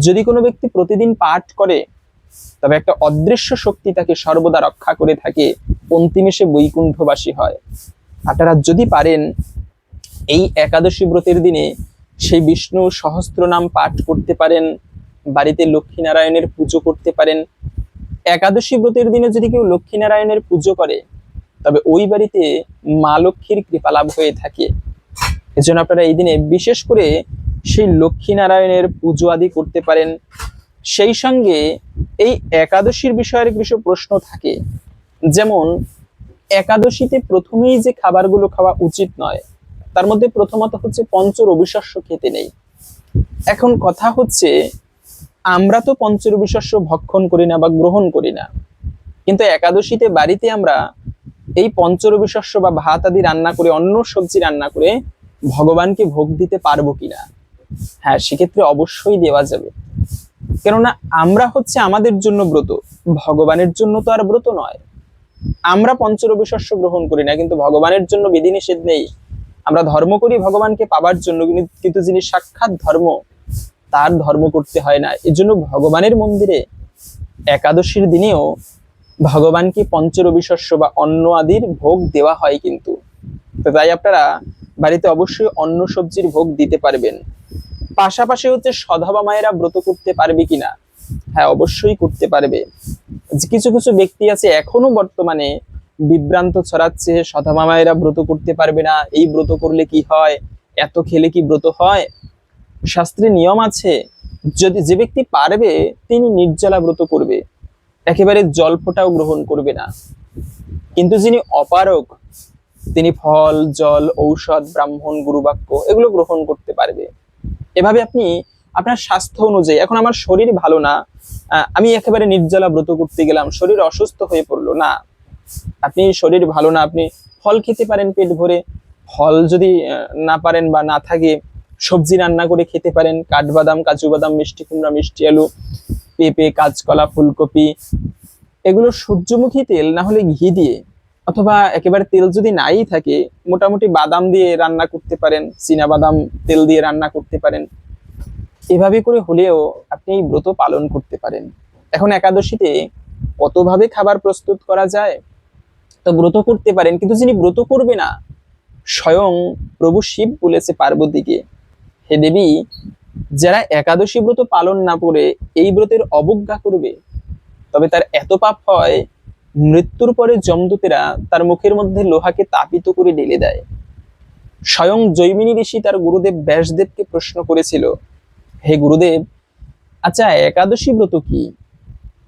যদি কোনো ব্যক্তি প্রতিদিন পাঠ করে, তবে একটা অদৃশ্য শক্তি তাকে সর্বদা রক্ষা করে থাকে, অন্তিমে বৈকুণ্ঠবাসী হয়। আপনারা যদি পারেন এই একাদশী ব্রতের দিনে সেই বিষ্ণু সহস্র নাম পাঠ করতে পারেন, বাড়িতে লক্ষ্মীনারায়ণের পুজো করতে পারেন। একাদশী ব্রতের দিনে যদি কেউ লক্ষ্মীনারায়ণের পুজো করে, তবে ওই বাড়িতে মা লক্ষ্মীর কৃপা লাভ হয়ে থাকে। এজন্য আপনারা এই দিনে বিশেষ করে সেই লক্ষ্মীনারায়ণের পুজো আদি করতে পারেন। সেই সঙ্গে এই একাদশীর বিষয়ের কিছু প্রশ্ন থাকে, যেমন একাদশীতে প্রথমেই যে খাবারগুলো খাওয়া উচিত নয়, তার মধ্যে প্রথমত হচ্ছে পঞ্চরবি শস্য খেতে নেই। এখন কথা হচ্ছে, আমরা তো পঞ্চরবি শস্য ভক্ষণ করি না বা গ্রহণ করি না, কিন্তু একাদশীতে বাড়িতে আমরা এই পঞ্চরবি শস্য বা ভাত আদি রান্না করে, অন্য সবজি রান্না করে ভগবানকে ভোগ দিতে পারবো কিনা? হ্যাঁ, সেক্ষেত্রে অবশ্যই দেওয়া যাবে। কেননা আমরা হচ্ছে আমাদের জন্য ব্রত, ভগবানের জন্য তো আর ব্রত নয়। আমরা পঞ্চরবি শস্য গ্রহণ করি না, কিন্তু ভগবানের জন্য বিধিনিষেধ নেই আমরা ধর্ম করি ভগবানকে পাবার জন্য, কিন্তু যিনি সাক্ষাৎ ধর্ম, তার ধর্ম করতে হয় না। এর জন্য ভগবানের মন্দিরে একাদশীর দিনেও ভগবানকে পঞ্চরবি শস্য বা অন্ন আদির ভোগ দেওয়া হয় কিন্তু। তো তাই আপনারা বাড়িতে অবশ্যই অন্ন সবজির ভোগ দিতে পারবেন। পাশাপাশি হচ্ছে সধবা মায়েরা ব্রত করতে পারবে কিনা? হ্যাঁ, অবশ্যই করতে পারবে। কিছু কিছু ব্যক্তি আছে এখনো বর্তমানে বিভ্রান্ত ছড়াচ্ছে, সধবা মায়েরা ব্রত করতে পারবে না, এই ব্রত করলে কি হয়, এত খেলে কি ব্রত হয়। শাস্ত্রে নিয়ম আছে, যদি যে ব্যক্তি পারবে তিনি নির্জলা ব্রত করবে, একেবারে জল ফোঁটাও গ্রহণ করবে না। কিন্তু যিনি অপারগ তিনি ফল, জল, ঔষধ, ব্রাহ্মণ, গুরুবাক্য এগুলো গ্রহণ করতে পারবে। এভাবে আপনি আপনার স্বাস্থ্য অনুযায়ী, এখন আমার শরীর ভালো না, আমি একেবারে নির্জলা ব্রত করতে গেলাম, শরীর অসুস্থ হয়ে পড়লো, না, আপনি শরীর ভালো না, আপনি ফল খেতে পারেন পেট ভরে। ফল যদি না পারেন বা না থাকে, সবজি রান্না করে খেতে পারেন, কাঠবাদাম, কাজু বাদাম, মিষ্টি কুমড়া, মিষ্টি আলু, পেঁপে, কাঁচকলা, ফুলকপি, এগুলো সূর্যমুখী তেল না হলে ঘি দিয়ে, অথবা একেবারে তেল যদি নাই থাকে মোটামুটি বাদাম দিয়ে রান্না করতে পারেন, চীনা বাদাম তেল দিয়ে রান্না করতে পারেন। এভাবে করে হলেও আপনি এই ব্রত পালন করতে পারেন। এখন একাদশীতে কতভাবে খাবার প্রস্তুত করা যায়, তো ব্রত করতে পারেন। কিন্তু যিনি ব্রত করবে না, স্বয়ং প্রভু শিব বলেছে পার্বতীকে, হে দেবী, যারা একাদশী ব্রত পালন না করে এই ব্রতের অবজ্ঞা করবে, তবে তার এত পাপ হয়, মৃত্যুর পরে যমদূতেরা তার মুখের মধ্যে লোহাকে তাপিত করে ঢেলে দেয়। স্বয়ং জৈমিনী ঋষি তার গুরুদেব ব্যাসদেবকে প্রশ্ন করেছিল, হে গুরুদেব, আচ্ছা একাদশী ব্রত কি?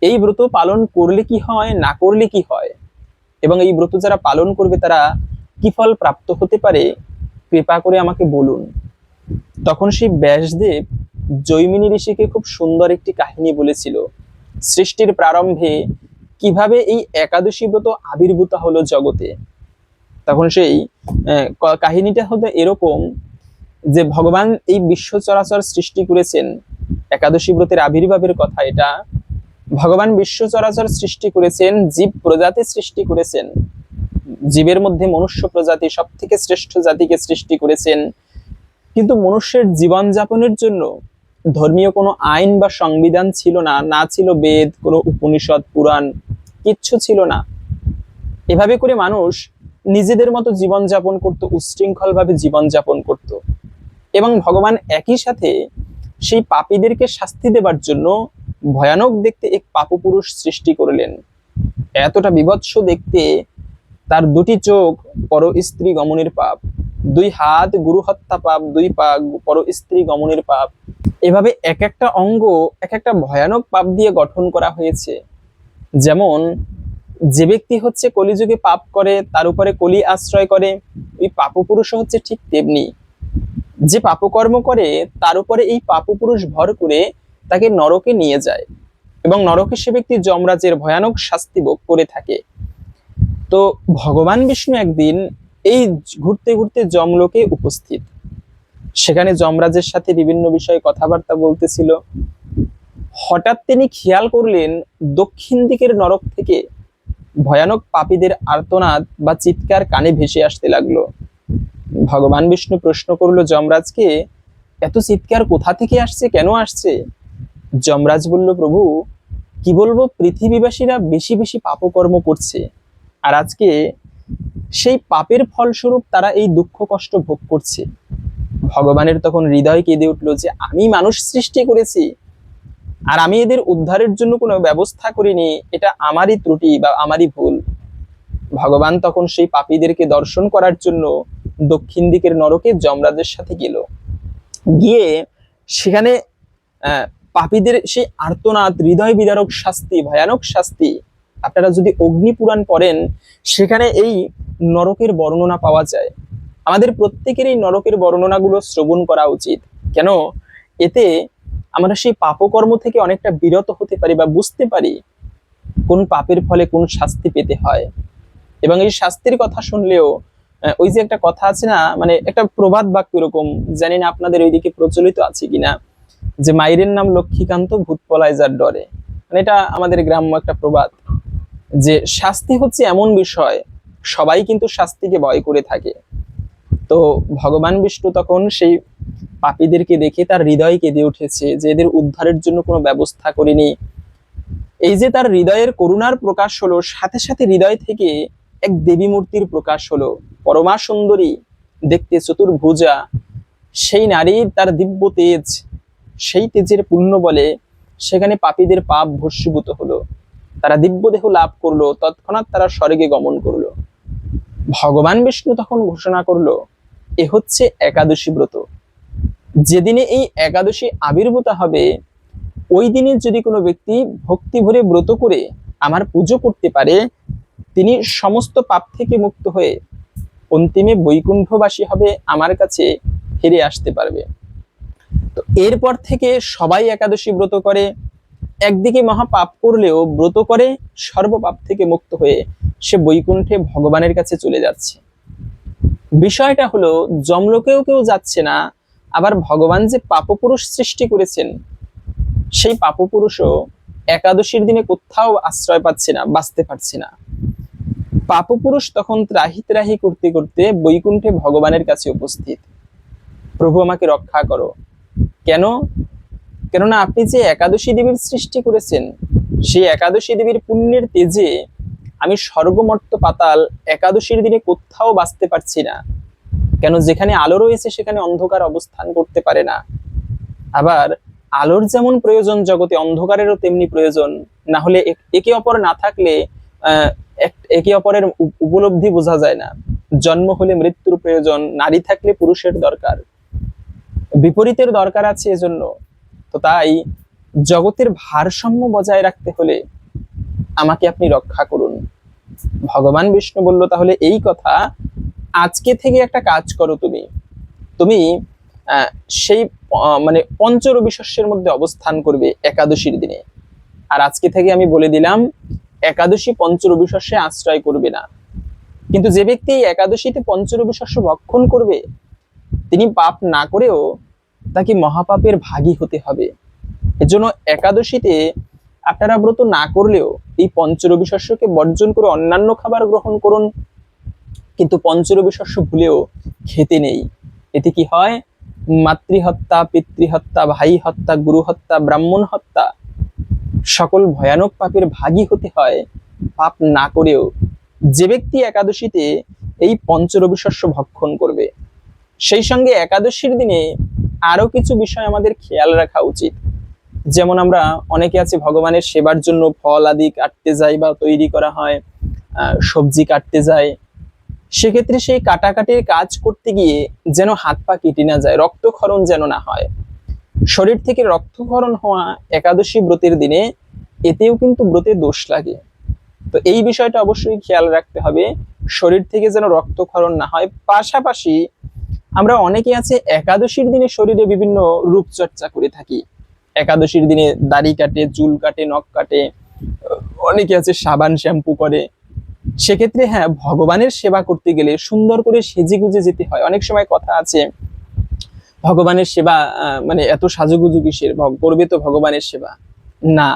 এই ব্রত পালন করলে কি হয়, না করলে কি হয়, এবং এই ব্রত যারা পালন করবে তারা কি ফল প্রাপ্ত হতে পারে, কৃপা করে আমাকে বলুন। তখন সেই ব্যাসদেব জৈমিনী ঋষিকে খুব সুন্দর একটি কাহিনী বলেছিল, সৃষ্টির প্রারম্ভে কিভাবে এই একাদশী ব্রত আবির্ভূত হলো জগতে। তখন সেই কাহিনীটা হতো এরকম, যে ভগবান এই বিশ্ব চরাচর সৃষ্টি করেছেন, একাদশী ব্রতের আবির্ভাবের কথা এটা। ভগবান বিশ্ব চরাচর সৃষ্টি করেছেন, জীব প্রজাতি সৃষ্টি করেছেন, জীবের মধ্যে মনুষ্য প্রজাতি সব থেকে শ্রেষ্ঠ জাতিকে সৃষ্টি করেছেন। কিন্তু মনুষ্যের জীবন যাপনের জন্য ধর্মীয় কোনো আইন বা সংবিধান ছিল না, না ছিল বেদ, কোনো উপনিষদ, পুরাণ, কিচ্ছু ছিল না। এভাবে করে মানুষ নিজেদের মতো জীবন যাপন করত, উচ্ছৃঙ্খল ভাবে জীবন যাপন করত। এবং ভগবান একই সাথে সেই পাপীদেরকে শাস্তি দেবার জন্য ভয়ানক দেখতে এক পাপপুরুষ সৃষ্টি করলেন। এতটা বিভৎস দেখতে, তার দুটি চোখ পর স্ত্রী গমনের পাপ, দুই হাত গুরু হত্যা পাপ, দুই পা পর স্ত্রী গমনের পাপ। এভাবে এক একটা অঙ্গ এক একটা ভয়ানক পাপ দিয়ে গঠন করা হয়েছে। যেমন যে ব্যক্তি হচ্ছে কলিযুগে পাপ করে, তার উপরে কলি আশ্রয় করে, ওই পাপপুরুষ হচ্ছে ঠিক তেমনি। যে পাপকর্ম করে তার উপরে এই পাপপুরুষ ভর করে তাকে নরকে নিয়ে যায়, এবং নরকে সে ব্যক্তি যমরাজের ভয়ানক শাস্তি ভোগ করে থাকে। তো ভগবান বিষ্ণু একদিন এই ঘুরতে ঘুরতে যমলোকে উপস্থিত, সেখানে যমরাজের সাথে বিভিন্ন বিষয়ে কথাবার্তা বলতেছিল। হঠাৎ তিনি খেয়াল করলেন দক্ষিণ দিকের নরক থেকে ভয়ানক পাপীদের আর্তনাদ বা চিৎকার কানে ভেসে আসতে লাগলো। ভগবান বিষ্ণু প্রশ্ন করলো যমরাজকে, এত চিৎকার কোথা থেকে আসছে, কেন আসছে? যমরাজ বলল, প্রভু কি বলবো, পৃথিবীবাসীরা বেশি বেশি পাপকর্ম করছে, আর আজকে সেই পাপের ফলস্বরূপ তারা এই দুঃখ কষ্ট ভোগ করছে। ভগবানের তখন হৃদয় কেঁদে উঠলো যে আমি মানুষ সৃষ্টি করেছি, আর আমি এদের উদ্ধারের জন্য কোনো ব্যবস্থা করিনি, এটা আমারই ত্রুটি বা আমারই ভুল। ভগবান তখন সেই পাপীদেরকে দর্শন করার জন্য দক্ষিণ দিকের নরকে যমরাজের সাথে গেল। গিয়ে সেখানে পাপীদের সেই আর্তনাদ, হৃদয় বিদারক শাস্তি, ভয়ানক শাস্তি, আপনারা যদি অগ্নিপুরাণ পড়েন সেখানে এই নরকের বর্ণনা পাওয়া যায়। আমাদের প্রত্যেকের এই নরকের বর্ণনাগুলো শ্রবণ করা উচিত। কেন? এতে আমরা সেই পাপকর্ম থেকে অনেকটা বিরত হতে পারি বা বুঝতে পারি কোন পাপের ফলে কোন শাস্তি পেতে হয়। এবং এই শাস্তির কথা শুনলেও ওই যে একটা কথা আছে না, মানে একটা প্রবাদ বাক্য এরকম, জানি না আপনাদের ওইদিকে প্রচলিত আছে কিনা, যে মায়ের নাম লক্ষ্মীকান্ত, ভূত পলায় যার ডরে। মানে এটা আমাদের গ্রাম্য একটা প্রবাদ, যে শাস্তি হচ্ছে এমন বিষয়, সবাই কিন্তু শাস্তিকে ভয় করে থাকে। তো তো ভগবান বিষ্ণু তখন সেই পাপীদেরকে দেখে তার হৃদয় কেঁদে উঠেছে যে এদের উদ্ধারের জন্য কোনো ব্যবস্থা করেনি। এই যে তার হৃদয়ের করুণার প্রকাশ হলো, সাথে সাথে হৃদয় থেকে এক দেবী মূর্তির প্রকাশ হলো, পরমা সুন্দরী, দেখতে চতুর্ভুজা সেই নারীর তার দিব্য তেজ, সেই তেজের পুণ্য বলে সেখানে পাপীদের পাপ ভস্মীভূত হলো, তারা দিব্য দেহ লাভ করলো, তৎক্ষণাৎ তারা স্বর্গে গমন করলো। ভগবান বিষ্ণু তখন ঘোষণা করলো, এ হচ্ছে একাদশী ব্রত। যেদিনে এই একাদশী আবির্ভূত হবে, ওই দিনে যদি কোনো ব্যক্তি ভক্তি ভরে ব্রত করে আমার পুজো করতে পারে, তিনি সমস্ত পাপ থেকে মুক্ত হয়ে অন্তিমে বৈকুণ্ঠবাসী হবে, আমার কাছে ফিরে আসতে পারবে। তো এরপর থেকে সবাই একাদশী ব্রত করে, একদিকে মহা পাপ করলেও ব্রত করে সর্বপাপ থেকে মুক্ত হয়ে সে বৈকুণ্ঠে ভগবানের কাছে চলে যাচ্ছে। বিষয়টা হলো যমলোকেও কেউ যাচ্ছে না, আবার ভগবান যে পাপপুরুষ সৃষ্টি করেছেন সেই পাপপুরুষও একাদশীর দিনে কোথাও আশ্রয় পাচ্ছে না, বাঁচতে পারছে না। পাপপুরুষ তখন ত্রাহি ত্রাহি করতে করতে বৈকুণ্ঠে ভগবানের কাছে উপস্থিত। প্রভু আমাকে রক্ষা করো। কেন? কেননা আপনি যে একাদশী দেবীর সৃষ্টি করেছেন, সেই একাদশী দেবীর পুণ্যের তেজে আমি স্বর্গমর্ত পাতাল একাদশীর দিনে কোথাও বাঁচতে পারছি না। কেন? যেখানে আলো রয়েছে সেখানে অন্ধকার অবস্থান করতে পারে না। আবার আলোর যেমন প্রয়োজন জগতে, অন্ধকারেরও তেমনি প্রয়োজন, না হলে একে অপর না থাকলে একে অপরের উপলব্ধি বোঝা যায় না। জন্ম হলে মৃত্যুর প্রয়োজন, নারী থাকলে পুরুষের দরকার, বিপরীতের দরকার আছে এজন্য। তো তাই জগতের ভারসাম্য বজায় রাখতে হলে আমাকে আপনি রক্ষা করুন। ভগবান বিষ্ণু বলল, তাহলে এই কথা, আজকে থেকে একটা কাজ করো, তুমি তুমি সেই মানে পঞ্চরবি শস্যের মধ্যে অবস্থান করবে একাদশীর দিনে। আর আজকে থেকে আমি বলে দিলাম, একাদশী পঞ্চরবি শস্যে আশ্রয় করবে না। কিন্তু যে ব্যক্তি এই একাদশীতে পঞ্চরবি শস্য ভক্ষণ করবে, তিনি পাপ না করেও তাকে মহাপাপের ভাগী হতে হবে। এজন্য একাদশীতে আপনারা ব্রত না করলেও এই পঞ্চরবি শস্যকে বর্জন করে অন্যান্য খাবার গ্রহণ করুন, কিন্তু পঞ্চরবি শস্য ভুলেও খেতে নেই। এতে কি হয়? মাতৃহত্যা, পিতৃহত্যা, ভাই হত্যা, গুরু হত্যা, ব্রাহ্মণ হত্যা, সকল ভয়ানক পাপের ভাগী হতে হয় পাপ না করেও। যে ব্যক্তি একাদশীতে এই পঞ্চরবি শস্য ভক্ষণ করবে, সেই সঙ্গে একাদশীর দিনে আরো কিছু বিষয় আমাদের খেয়াল রাখা উচিত। যেমন আমরা অনেকে আছে ভগবানের সেবার জন্য ফল আদি কাটতে যাই বা তৈরি করা হয়, সবজি কাটতে যায়, সেক্ষেত্রে সেই কাটাকাটির কাজ করতে গিয়ে যেন হাত পা কেটে না যায়, রক্তক্ষরণ যেন না হয়। শরীর থেকে রক্তক্ষরণ হওয়া একাদশী ব্রতের দিনে, এতেও কিন্তু ব্রতের দোষ লাগে। তো এই বিষয়টা অবশ্যই খেয়াল রাখতে হবে, শরীর থেকে যেন রক্তক্ষরণ না হয়। পাশাপাশি আমরা অনেকে আছে একাদশীর দিনে শরীরে বিভিন্ন রূপচর্চা করে থাকি। একাদশীর দিনে দাড়ি কাটে, চুল কাটে, নখ কাটে, অনেকে আছে সাবান শ্যাম্পু করে। সেক্ষেত্রে হ্যাঁ, ভগবানের সেবা করতে গেলে সুন্দর করে সেজে গুজে যেতে হয়। অনেক সময় কথা আছে, ভগবানের সেবা মানে এত সাজুগুজু কিসের, করবে তো ভগবানের সেবা না।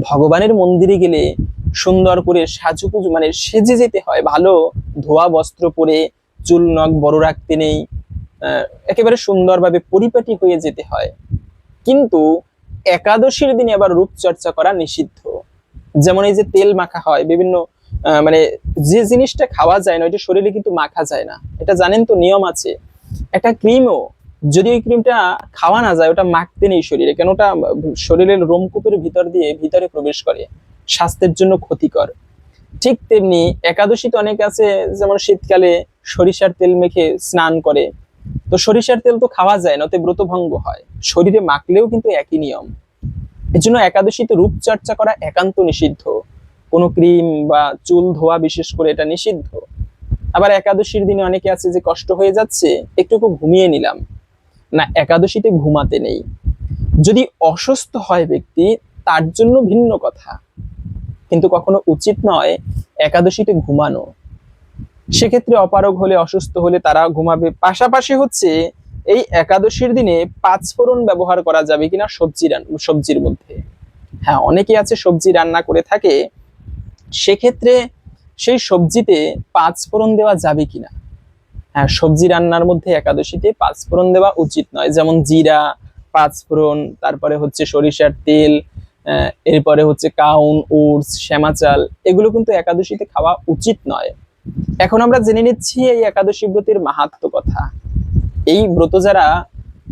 ভগবানের মন্দিরে গেলে সুন্দর করে সাজুগুজু মানে সেজে যেতে হয়, ভালো ধোয়া বস্ত্র পরে, চুল নখ বড় রাখতে নেই, একেবারে সুন্দরভাবে পরিপাটি হয়ে যেতে হয়। কিন্তু একাদশীর দিনে আবার রূপচর্চা করা নিষিদ্ধ। যেমন এই যে তেল মাখা হয়, বিভিন্ন মানে যে জিনিসটা খাওয়া যায় না ওইটা শরীরে কিন্তু মাখা যায় না, এটা জানেন তো, নিয়ম আছে। একটা ক্রিমও যদি ওই ক্রিমটা খাওয়া না যায়, ওটা মাখতে নেই শরীরে, কেন ওটা শরীরের রোমকূপের ভিতর দিয়ে ভিতরে প্রবেশ করে, স্বাস্থ্যের জন্য ক্ষতিকর। ঠিক তেমনি একাদশীতে অনেকে আছে যেমন শীতকালে সরিষার তেল মেখে স্নান করে, তো সরিষার তেল তো খাওয়া যায় না, ওতে ব্রতভঙ্গ হয়, শরীরে মাখলেও কিন্তু একই নিয়ম। এর জন্য একাদশীতে রূপচর্চা করা একান্ত নিষিদ্ধ। কোনো ক্রিম বা চুল ধোয়া বিশেষ করে এটা নিষিদ্ধ। আবার একাদশীর দিনে অনেকে আছে যে কষ্ট হয়ে যাচ্ছে, একটু ঘুমিয়ে নিলাম, না, একাদশীতে ঘুমাতে নেই। যদি অসুস্থ হয় ব্যক্তি, তার জন্য ভিন্ন কথা, কিন্তু কখনো উচিত নয় একাদশীতে ঘুমানো। সেক্ষেত্রে অপারগ হলে, অসুস্থ হলে তারা ঘুমাবে। পাশাপাশি হচ্ছে এই একাদশীর দিনে পাঁচফোড়ন ব্যবহার করা যাবে কিনা সবজির মধ্যে। হ্যাঁ, অনেকে আছে সবজি রান্না করে থাকে, সেক্ষেত্রে সেই সবজিতে পাঁচফোড়ন দেওয়া যাবে কিনা। হ্যাঁ, সবজি রান্নার মধ্যে একাদশীতে পাঁচফোড়ন দেওয়া উচিত নয়, যেমন জিরা, পাঁচফোড়ন, তারপরে হচ্ছে সরিষার তেল, এরপরে হচ্ছে কাউন, ওটস, শ্যামা চাল, এগুলো কিন্তু একাদশীতে খাওয়া উচিত নয়। এখন আমরা জেনে নিচ্ছি এই একাদশী ব্রতের মাহাত্ম্য কথা। এই ব্রত যারা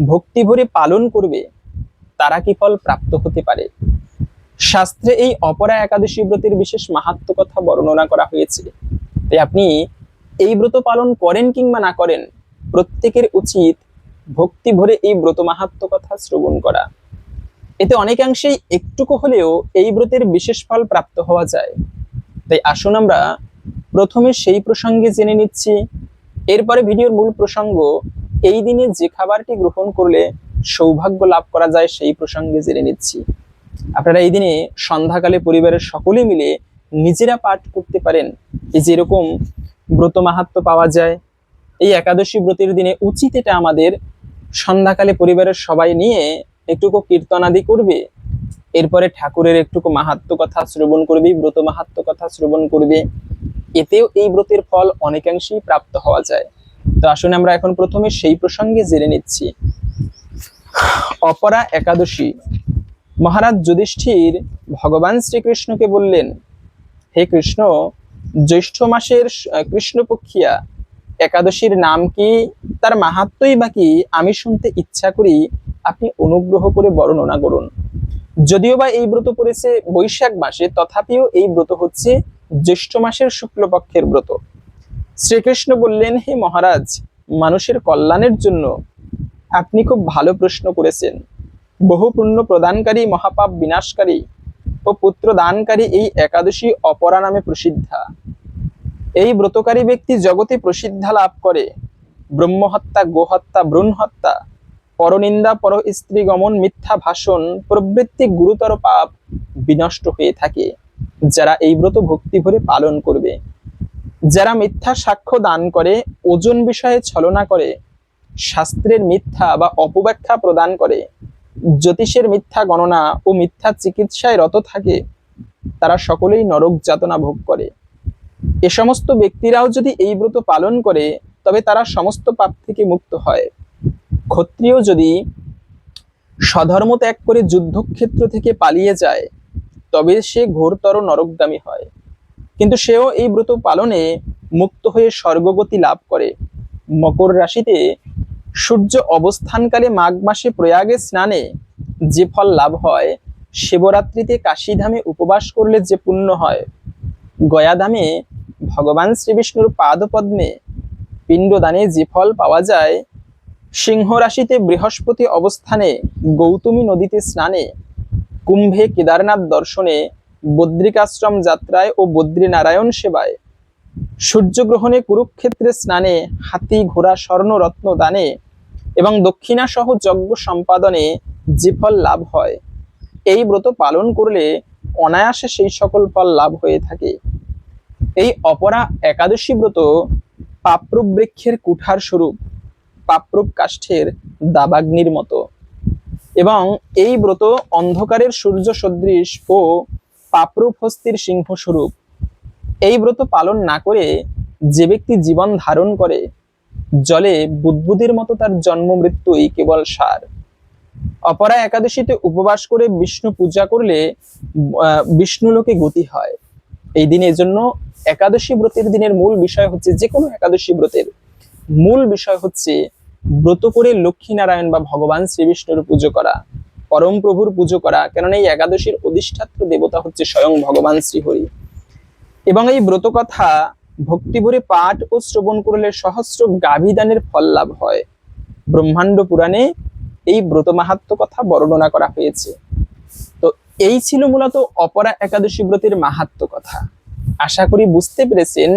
ভক্তি ভরে পালন করবে তারা কি ফল প্রাপ্ত হতে পারে। শাস্ত্রে এই অপরা একাদশী ব্রতের বিশেষ মাহাত্ম্য কথা বর্ণনা করা হয়েছে। তাই আপনি এই ব্রত পালন করেন কিংবা না করেন, প্রত্যেকের উচিত ভক্তি ভরে এই ব্রত মাহাত্ম্য কথা শ্রবণ করা। এতে অনেকাংশেই একটুকু হলেও এই ব্রতের বিশেষ ফল প্রাপ্ত হওয়া যায়। তাই আসুন আমরা প্রথমে সেই প্রসঙ্গে জেনে নিচ্ছি, এরপরে ভিডিওর মূল প্রসঙ্গ এই দিনে যে খাবারটি গ্রহণ করলে সৌভাগ্য লাভ করা যায় সেই প্রসঙ্গে জেনে নিচ্ছি। আপনারা এই দিনে সন্ধ্যাকালে পরিবারের সকলে মিলে নিজেরা পাঠ করতে পারেন। এই যে এরকম ব্রত মাহাত্ম্য পাওয়া যায়, এই একাদশী ব্রতের দিনে উচিত এটা আমাদের সন্ধ্যাকালে পরিবারের সবাই নিয়ে একটুকু কীর্তন আদি করবে, এরপরে ঠাকুরের একটুকু মাহাত্ম্য কথা শ্রবণ করবে, ব্রত মাহাত্ম্য কথা শ্রবণ করবে। এতেও এই ব্রতের ফল অনেকাংশেই প্রাপ্ত হওয়া যায়। তো আসুন আমরা এখন প্রথমে সেই প্রসঙ্গে জেনে নিচ্ছি। অপরা একাদশী। মহারাজ যুধিষ্ঠির ভগবান শ্রীকৃষ্ণকে বললেন, হে কৃষ্ণ, জ্যৈষ্ঠ মাসের কৃষ্ণপক্ষিয়া একাদশীর নাম কি, তার মাহাত্ম্যই বা কি আমি শুনতে ইচ্ছা করি, আপনি অনুগ্রহ করে বর্ণনা করুন। যদিও বা এই ব্রত পড়েছে বৈশাখ মাসে, তথাপিও এই ব্রত হচ্ছে জ্যৈষ্ঠ মাসের শুক্লপক্ষের ব্রত। শ্রীকৃষ্ণ বললেন, হে মহারাজ, মানুষের কল্যাণের জন্য আপনি খুব ভালো প্রশ্ন করেছেন। বহু পুণ্য প্রদানকারী, মহাপাপ বিনাশকারী ও পুত্র দানকারী এই একাদশী অপরা নামে প্রসিদ্ধা। এই ব্রতকারী ব্যক্তি জগতে প্রসিদ্ধা লাভ করে। ব্রহ্মহত্যা, গোহত্যা, ভ্রূণ হত্যা, পরনিন্দা, পর স্ত্রী গমন, মিথ্যা ভাষণ প্রভৃতি গুরুতর পাপ বিনষ্ট হয়ে থাকে যারা এই ব্রত ভক্তি ভরে পালন করবে। যারা মিথ্যা সাক্ষ্য দান করে, ওজন বিষয়ে ছলনা করে, শাস্ত্রের মিথ্যা বা অপব্যাখ্যা প্রদান করে, জ্যোতিষের মিথ্যা গণনা ও মিথ্যা চিকিৎসায় রত থাকে, তারা সকলেই নরক যাতনা ভোগ করে। এ সমস্ত ব্যক্তিরাও যদি এই ব্রত পালন করে তবে তারা সমস্ত পাপ থেকে মুক্ত হয়। ক্ষত্রিয় যদি স্বধর্ম ত্যাগ করে যুদ্ধক্ষেত্র থেকে পালিয়ে যায় তবে সে ঘোরতর নরকগামী হয়, কিন্তু সেও এই ব্রত পালনে মুক্ত হয়ে স্বর্গগতি লাভ করে। মকর রাশিতে সূর্য অবস্থানকালে মাঘ মাসে প্রয়াগে স্নানে যে ফল লাভ হয়, শিবরাত্রিতে কাশীধামে উপবাস করলে যে পুণ্য হয়, গয়াধামে ভগবান শ্রীবিষ্ণুর পাদপদ্মে পিণ্ডদানে যে ফল পাওয়া যায়, সিংহ রাশিতে বৃহস্পতি অবস্থানে গৌতমী নদীতে স্নানে, কুম্ভে কেদারনাথ দর্শনে, বদ্রিকাশ্রম যাত্রায় ও বদ্রীনারায়ণ সেবায়, সূর্যগ্রহণে কুরুক্ষেত্রে স্নানে, হাতি ঘোড়া স্বর্ণ রত্ন দানে এবং দক্ষিণা সহ যজ্ঞ সম্পাদনে যে ফল লাভ হয়, এই ব্রত পালন করলে অনায়াসে সেই সকল ফল লাভ হয়ে থাকে। এই অপরা একাদশী ব্রত পাপরূপ বৃক্ষের কুঠার স্বরূপ, পাপরূপ কাষ্ঠের দাবাগ্নির মতো, এবং এই ব্রত অন্ধকারের সূর্য সদৃশ ও পাপরূপ হস্তির সিংহ স্বরূপ। এই ব্রত পালন না করে যে ব্যক্তি জীবন ধারণ করে, জলে বুদ্বুদের মতো তার জন্ম মৃত্যুই কেবল সার। অপরা একাদশীতে উপবাস করে বিষ্ণু পূজা করলে বিষ্ণুলোকে গতি হয়। এই দিনে এজন্য একাদশী ব্রতের দিনের মূল বিষয় হচ্ছে, যে কোনো একাদশী ব্রতের মূল বিষয় হচ্ছে ব্রত করে লক্ষ্মীনারায়ণ বা ভগবান শ্রীবিষ্ণুর পুজো করা, পরম প্রভুর পুজো করা, কেননা এই একাদশীর অধিষ্ঠাত্র দেবতা হচ্ছে স্বয়ং ভগবান শ্রীহরি। এবং এই ব্রত কথা ভক্তি ভরে পাঠ ও শ্রবণ করলে সহস্র গাভীদানের ফল লাভ হয়। ব্রহ্মাণ্ড পুরাণে এই ব্রত মাহাত্ম্য কথা বর্ণনা করা হয়েছে। তো এই ছিল মূলত অপরা একাদশী ব্রতের মাহাত্ম্য কথা। আশা করি বুঝতে পেরেছেন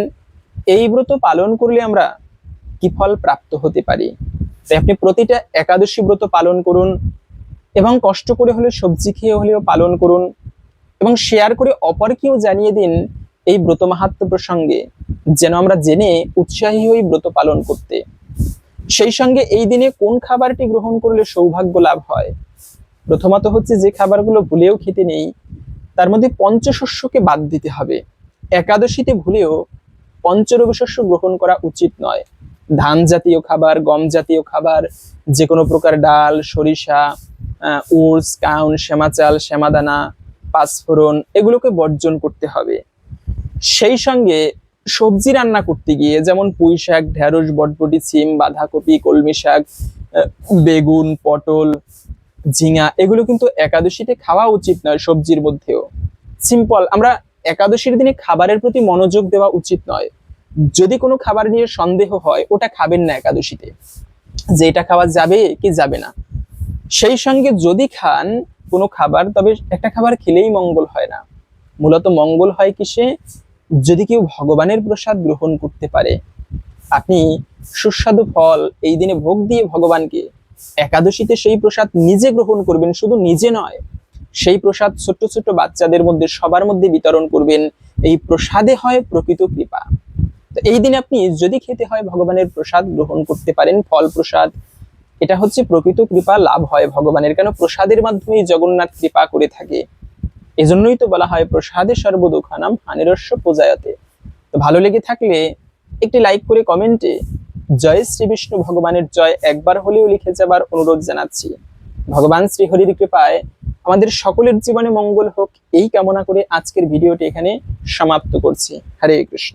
এই ব্রত পালন করলে আমরা কি ফল প্রাপ্ত হতে পারি। তাই আপনি প্রতিটা একাদশী ব্রত পালন করুন এবং কষ্ট করে হলে সবজি খেয়ে হলেও পালন করুন, এবং শেয়ার করে অপরকেও জানিয়ে দিন এই ব্রত মাহাত্ম্য প্রসঙ্গে, যেন আমরা জেনে উৎসাহী হই ব্রত পালন করতে। সেই সঙ্গে এই দিনে কোন খাবারটি গ্রহণ করলে সৌভাগ্য লাভ হয়। প্রথমত হচ্ছে, যে খাবারগুলো ভুলেও খেতে নেই তার মধ্যে পঞ্চশস্যকে বাদ দিতে হবে। একাদশীতে ভুলেও পঞ্চরবি শস্য গ্রহণ করা উচিত নয়। ধান জাতীয় খাবার, গম জাতীয় খাবার, যে কোনো প্রকার ডাল, সরিষা, উর্স, কাউন, শ্যামা চাল, শ্যামাদানা, পাঁচফোড়ন এগুলোকে বর্জন করতে হবে। সেই সঙ্গে সবজি রান্না করতে গিয়ে যেমন পুঁই শাক, ঢেঁড়স, বটবটি, সিম, বাঁধাকপি, কলমি শাক, বেগুন, পটল, ঝিঙা এগুলো কিন্তু একাদশীতে খাওয়া উচিত নয়। সবজির মধ্যেও সিম্পল, আমরা একাদশীর দিনে খাবারের প্রতি মনোযোগ দেওয়া উচিত নয়। যদি কোনো খাবার নিয়ে সন্দেহ হয় ওটা খাবেন না একাদশীতে, যে এটা খাওয়া যাবে কি যাবে না। সেই সঙ্গে যদি খান কোনো খাবার, তবে একটা খাবার খেলেই মঙ্গল হয় না। মূলত মঙ্গল হয় কিসে? যদি কেউ ভগবানের প্রসাদ গ্রহণ করতে পারে। আপনি সুস্বাদু ফল এই দিনে ভোগ দিয়ে ভগবানকে, একাদশীতে সেই প্রসাদ নিজে গ্রহণ করবেন, শুধু নিজে নয়, সেই প্রসাদ ছোট্ট ছোট্ট বাচ্চাদের মধ্যে, সবার মধ্যে বিতরণ করবেন। এই প্রসাদে হয় প্রকৃত কৃপা। তো এই দিনে আপনি যদি খেতে হয় ভগবানের প্রসাদ গ্রহণ করতে পারেন, ফল প্রসাদ, এটা হচ্ছে প্রকৃত কৃপা লাভ হয় ভগবানের। কেন? প্রসাদের মাধ্যমেই জগন্নাথ কৃপা করে থাকে। এজন্যই তো বলা হয় প্রসাদে সর্বদুঃখানাম হানিরস্য পূজায়তে। তো ভালো লেগে থাকলে একটি লাইক করে কমেন্টে জয় শ্রী বিষ্ণু ভগবানের জয় একবার হলেও লিখে যাবার অনুরোধ জানাচ্ছি। ভগবান শ্রীহরির কৃপায় আমাদের সকলের জীবনে মঙ্গল হোক, এই কামনা করে আজকের ভিডিওটি এখানে সমাপ্ত করছি। হরে কৃষ্ণ।